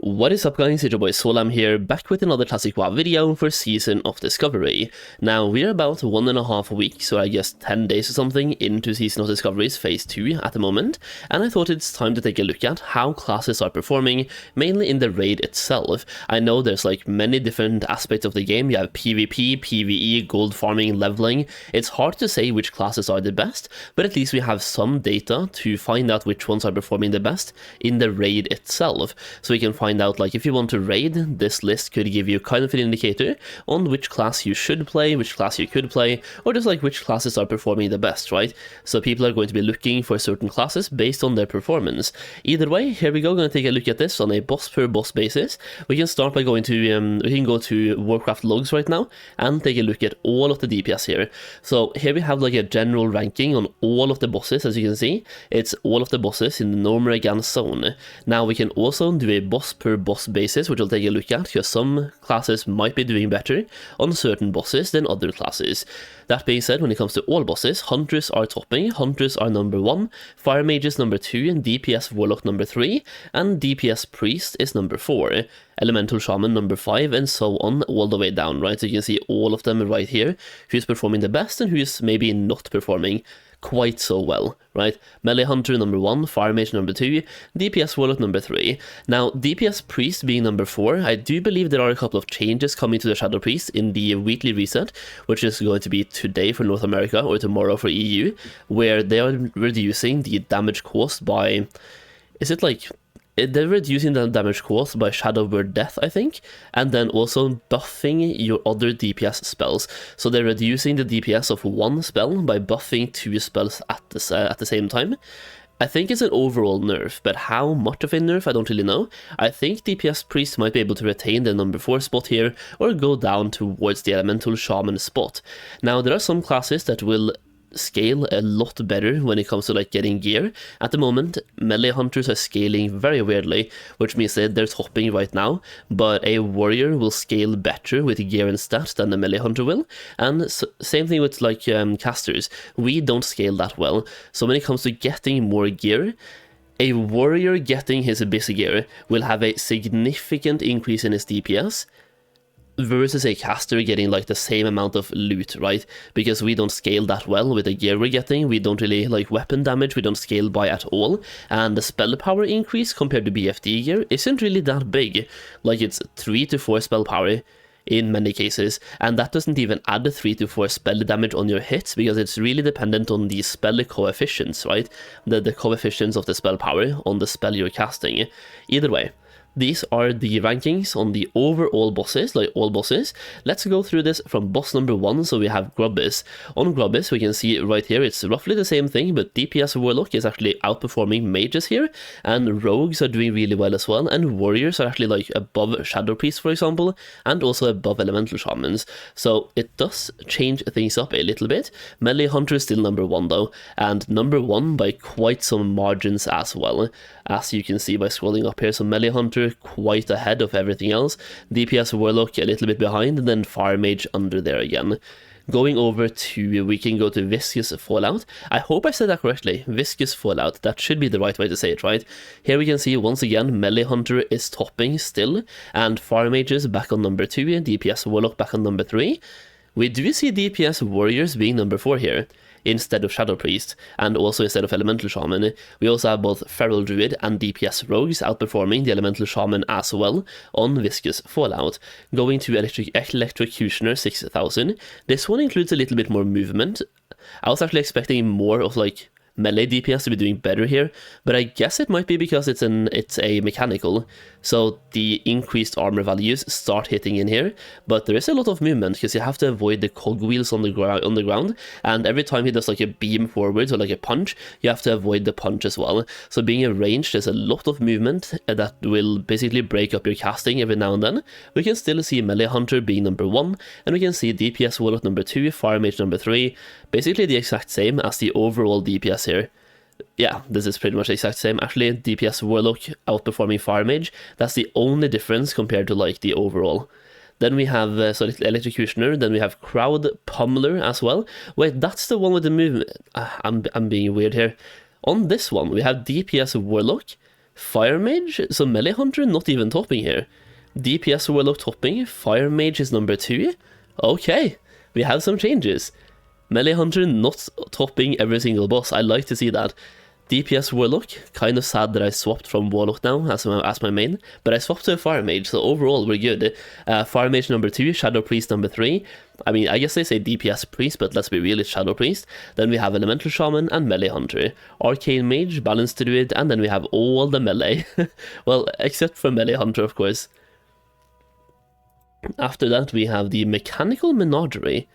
What is up guys, it's your boy Solheim here, back with another Classic WoW video for Season of Discovery. Now, we're about 1.5 weeks, or I guess 10 days or something, into Season of Discovery's Phase 2 at the moment, and I thought it's time to take a look at how classes are performing, mainly in the raid itself. I know there's like many different aspects of the game. You have PvP, PvE, gold farming, leveling. It's hard to say which classes are the best, but at least we have some data to find out which ones are performing the best in the raid itself. So we can find out, like, if you want to raid, this list could give you kind of an indicator on which class you should play, which class you could play, or just like which classes are performing the best, right? So people are going to be looking for certain classes based on their performance. Either way, here we go, going to take a look at this on a boss per boss basis. We can start by going to, we can go to Warcraft logs right now and take a look at all of the DPS here. So here we have like a general ranking on all of the bosses. As you can see, it's all of the bosses in the Normergan zone. Now we can also do a boss per boss basis, which we'll take a look at, because some classes might be doing better on certain bosses than other classes. That being said, when it comes to all bosses, Hunters are topping. Hunters are number 1, Fire Mages number 2, and DPS Warlock number 3, and DPS Priest is number 4, Elemental Shaman number 5, and so on all the way down, right? So you can see all of them right here, who's performing the best and who's maybe not performing quite so well, right? Melee Hunter number 1, Fire Mage number 2, DPS Warlock number 3. Now, DPS Priest being number 4, I do believe there are a couple of changes coming to the Shadow Priest in the weekly reset, which is going to be today for North America or tomorrow for EU, where they are reducing the damage caused by, is it like, they're reducing the damage caused by Shadow Word Death, I think, and then also buffing your other DPS spells. So they're reducing the DPS of one spell by buffing 2 spells at the same time. I think it's an overall nerf, but how much of a nerf, I don't really know. I think DPS Priest might be able to retain the number 4 spot here, or go down towards the Elemental Shaman spot. Now, there are some classes that will scale a lot better when it comes to like getting gear. At the moment, melee hunters are scaling very weirdly, which means that they're topping right now, but a warrior will scale better with gear and stats than the melee hunter will, and same thing with like casters. We don't scale that well, so when it comes to getting more gear, a warrior getting his busy gear will have a significant increase in his DPS versus a caster getting like the same amount of loot, right? Because we don't scale that well with the gear we're getting. We don't really like weapon damage, we don't scale by at all, and the spell power increase compared to BFD gear isn't really that big. Like, it's 3 to 4 spell power in many cases, and that doesn't even add the 3 to 4 spell damage on your hits, because it's really dependent on the spell coefficients, right? The coefficients of the spell power on the spell you're casting. Either way, these are the rankings on the overall bosses, like all bosses. Let's go through this from boss number 1, so we have Grubbis. On Grubbis, we can see right here, it's roughly the same thing, but DPS Warlock is actually outperforming Mages here, and Rogues are doing really well as well, and Warriors are actually like above Shadow Priest, for example, and also above Elemental Shamans. So it does change things up a little bit. Melee Hunter is still number 1 though, and number 1 by quite some margins as well, as you can see by scrolling up here. So Melee Hunter quite ahead of everything else, DPS Warlock a little bit behind, and then Fire Mage under there again. Going over to, we can go to Viscous Fallout. I hope I said that correctly, Viscous Fallout, that should be the right way to say it, right? Here we can see once again, Melee Hunter is topping still, and Fire Mages back on number 2, and DPS Warlock back on number 3. We do see DPS Warriors being number 4 here, instead of Shadow Priest, and also instead of Elemental Shaman. We also have both Feral Druid and DPS Rogues outperforming the Elemental Shaman as well on Viscous Fallout. Going to Electrocutioner 6000, this one includes a little bit more movement. I was actually expecting more of like melee DPS to be doing better here, but I guess it might be because it's a mechanical, so the increased armor values start hitting in here, but there is a lot of movement because you have to avoid the cogwheels on the ground, and every time he does like a beam forwards or like a punch, you have to avoid the punch as well. So being a ranged, there's a lot of movement that will basically break up your casting every now and then. We can still see Melee Hunter being number 1, and we can see DPS Warlock number 2, Fire Mage number 3, basically the exact same as the overall DPS here. Yeah, this is pretty much the exact same. Actually, DPS Warlock outperforming Fire Mage, that's the only difference compared to like the overall. Then we have Electrocutioner, then we have Crowd Pummeler as well. Wait, that's the one with the movement. I'm being weird here. On this one, we have DPS Warlock, Fire Mage, so Melee Hunter not even topping here. DPS Warlock topping, Fire Mage is number 2. Okay, we have some changes. Melee Hunter not topping every single boss, I like to see that. DPS Warlock, kind of sad that I swapped from Warlock now as my main, but I swapped to a Fire Mage, so overall we're good. Fire Mage number 2, Shadow Priest number 3. I mean, I guess they say DPS Priest, but let's be real, it's Shadow Priest. Then we have Elemental Shaman and Melee Hunter. Arcane Mage, Balanced Druid, and then we have all the melee. Well, except for Melee Hunter, of course. After that, we have the Mechanical Menagerie.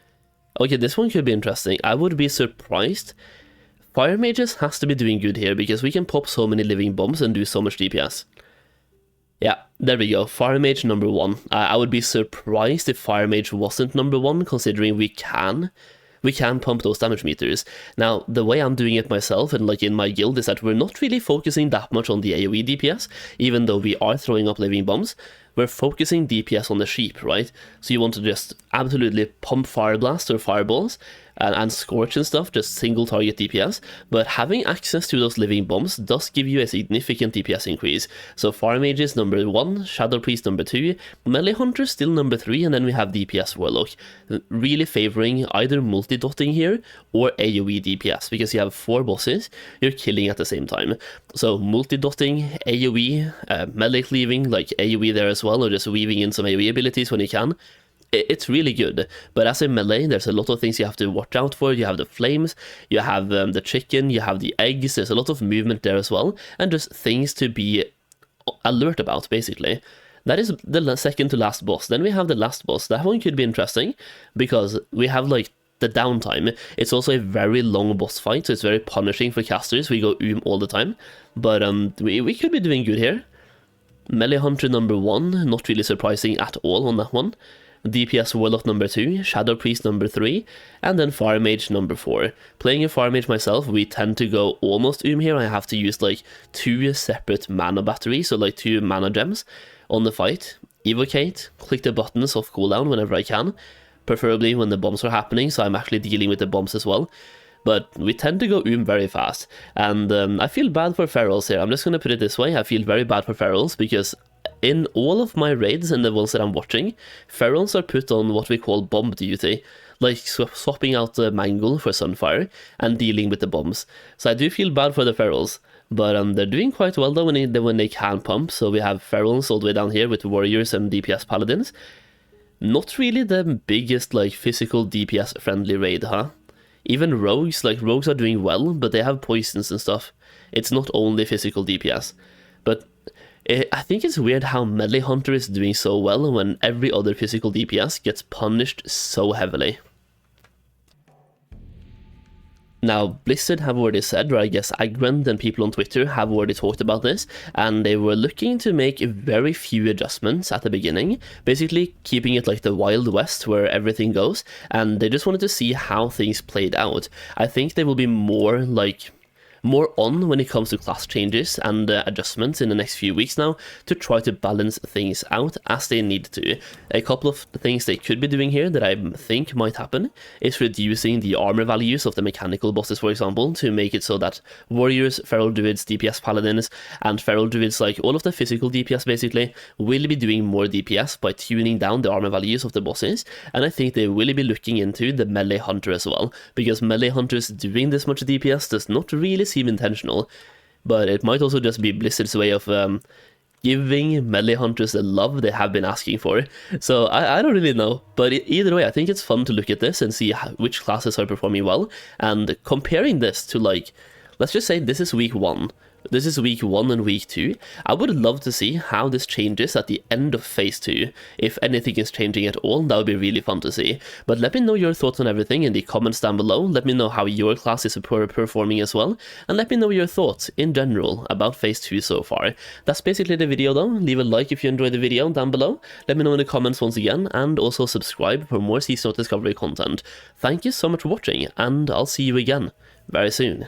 Okay, this one could be interesting. I would be surprised. Fire Mages has to be doing good here, because we can pop so many living bombs and do so much DPS. Yeah, there we go. Fire Mage number 1. I would be surprised if Fire Mage wasn't number 1, considering we can pump those damage meters. Now, the way I'm doing it myself and like in my guild is that we're not really focusing that much on the AoE DPS, even though we are throwing up living bombs. We're focusing DPS on the sheep, right? So you want to just absolutely pump Fire Blast or Fireballs and Scorch and stuff, just single target DPS, but having access to those living bombs does give you a significant DPS increase. So Fire Mage is number 1, Shadow Priest number 2, Melee Hunter still number 3, and then we have DPS Warlock, really favoring either multi-dotting here or AoE DPS, because you have 4 bosses you're killing at the same time. So multi-dotting, AoE, melee cleaving, like AoE there as well, or just weaving in some AoE abilities when you can. It's really good, but as a melee, there's a lot of things you have to watch out for. You have the flames, you have the chicken, you have the eggs, there's a lot of movement there as well, and just things to be alert about, basically. That is the second to last boss. Then we have the last boss. That one could be interesting, because we have like the downtime. It's also a very long boss fight, so it's very punishing for casters. We go all the time, but we could be doing good here. Melee Hunter number 1, not really surprising at all on that one. DPS Warlock number 2, Shadow Priest number 3, and then Fire Mage number 4. Playing a Fire Mage myself, we tend to go almost here. I have to use like 2 separate mana batteries, so like 2 mana gems on the fight. Evocate, click the buttons off cooldown whenever I can, preferably when the bombs are happening, so I'm actually dealing with the bombs as well. But we tend to go very fast, and I feel bad for ferals here. I'm just going to put it this way, I feel very bad for ferals, because in all of my raids and the ones that I'm watching, ferals are put on what we call bomb duty, like swapping out the Mangle for Sunfire and dealing with the bombs. So I do feel bad for the ferals, but they're doing quite well though when they can pump. So we have ferals all the way down here with warriors and DPS paladins. Not really the biggest like physical DPS friendly raid, huh? Even rogues, like rogues are doing well, but they have poisons and stuff. It's not only physical DPS, but I think it's weird how Melee Hunter is doing so well when every other physical DPS gets punished so heavily. Now, Blizzard have already said, or I guess Agrand and people on Twitter have already talked about this, and they were looking to make very few adjustments at the beginning, basically keeping it like the Wild West where everything goes, and they just wanted to see how things played out. I think they will be more on when it comes to class changes and adjustments in the next few weeks now to try to balance things out as they need to. A couple of things they could be doing here that I think might happen is reducing the armor values of the mechanical bosses, for example, to make it so that warriors, feral druids, DPS paladins, and feral druids, like all of the physical DPS basically, will be doing more DPS by tuning down the armor values of the bosses, and I think they will be looking into the melee hunter as well, because melee hunters doing this much DPS does not really seem intentional, but it might also just be Blizzard's way of giving melee hunters the love they have been asking for. So I don't really know, but either way, I think it's fun to look at this and see which classes are performing well, and comparing this to, like, let's just say this is week 1. This is week 1 and week 2. I would love to see how this changes at the end of phase 2. If anything is changing at all, that would be really fun to see. But let me know your thoughts on everything in the comments down below. Let me know how your class is performing as well. And let me know your thoughts in general about phase 2 so far. That's basically the video though. Leave a like if you enjoyed the video down below. Let me know in the comments once again, and also subscribe for more Season of Discovery content. Thank you so much for watching, and I'll see you again very soon.